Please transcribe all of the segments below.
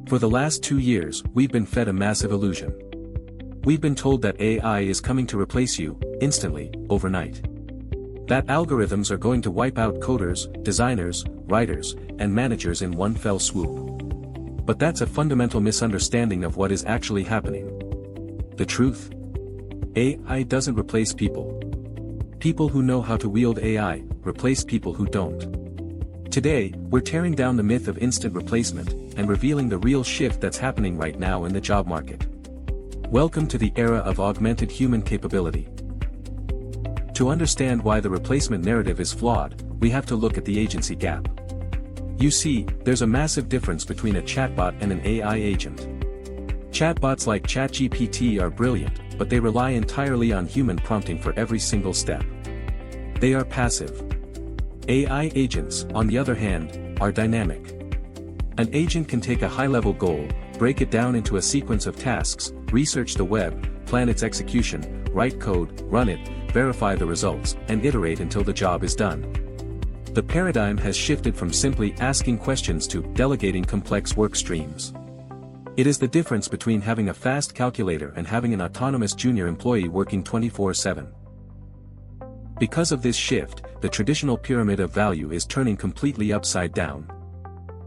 For the last 2 years, we've been fed a massive illusion. We've been told that AI is coming to replace you, instantly, overnight. That algorithms are going to wipe out coders, designers, writers, and managers in one fell swoop. But that's a fundamental misunderstanding of what is actually happening. The truth? AI doesn't replace people. People who know how to wield AI, replace people who don't. Today, we're tearing down the myth of instant replacement, and revealing the real shift that's happening right now in the job market. Welcome to the era of augmented human capability. To understand why the replacement narrative is flawed, we have to look at the agency gap. You see, there's a massive difference between a chatbot and an AI agent. Chatbots like ChatGPT are brilliant, but they rely entirely on human prompting for every single step. They are passive. AI agents, on the other hand, are dynamic. An agent can take a high-level goal, break it down into a sequence of tasks, research the web, plan its execution, write code, run it, verify the results, and iterate until the job is done. The paradigm has shifted from simply asking questions to delegating complex work streams. It is the difference between having a fast calculator and having an autonomous junior employee working 24/7. Because of this shift, the traditional pyramid of value is turning completely upside down.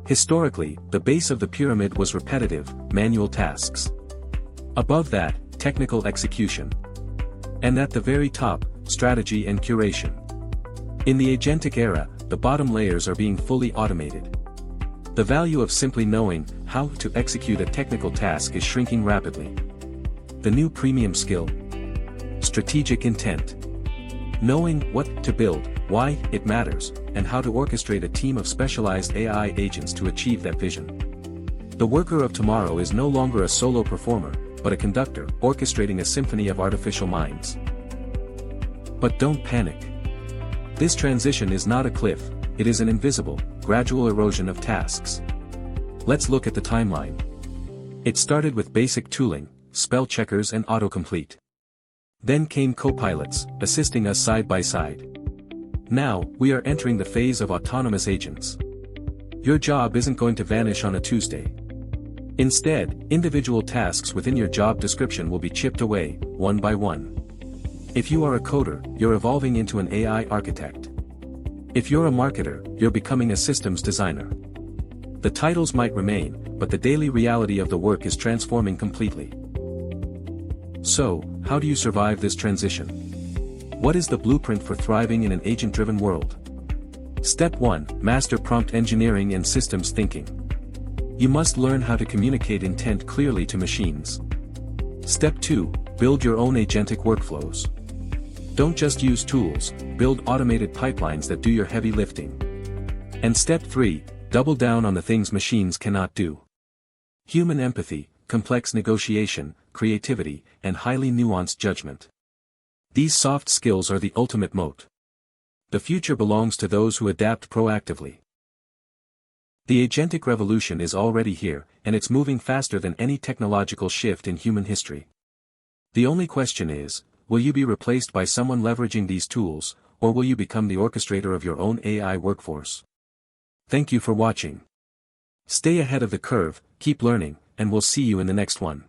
Historically, the base of the pyramid was repetitive, manual tasks. Above that, technical execution. And at the very top, strategy and curation. In the agentic era, the bottom layers are being fully automated. The value of simply knowing how to execute a technical task is shrinking rapidly. The new premium skill: strategic intent. Knowing what to build, why it matters, and how to orchestrate a team of specialized AI agents to achieve that vision. The worker of tomorrow is no longer a solo performer, but a conductor, orchestrating a symphony of artificial minds. But don't panic. This transition is not a cliff, it is an invisible, gradual erosion of tasks. Let's look at the timeline. It started with basic tooling, spell checkers and autocomplete. Then came copilots, assisting us side by side. Now, we are entering the phase of autonomous agents. Your job isn't going to vanish on a Tuesday. Instead, individual tasks within your job description will be chipped away, one by one. If you are a coder, you're evolving into an AI architect. If you're a marketer, you're becoming a systems designer. The titles might remain, but the daily reality of the work is transforming completely. So, how do you survive this transition? What is the blueprint for thriving in an agent-driven world? Step 1: Master prompt engineering and systems thinking. You must learn how to communicate intent clearly to machines. Step 2: Build your own agentic workflows. Don't just use tools, build automated pipelines that do your heavy lifting. And Step 3: Double down on the things machines cannot do. Human empathy, complex negotiation, creativity, and highly nuanced judgment. These soft skills are the ultimate moat. The future belongs to those who adapt proactively. The agentic revolution is already here, and it's moving faster than any technological shift in human history. The only question is, will you be replaced by someone leveraging these tools, or will you become the orchestrator of your own AI workforce? Thank you for watching. Stay ahead of the curve, keep learning, and we'll see you in the next one.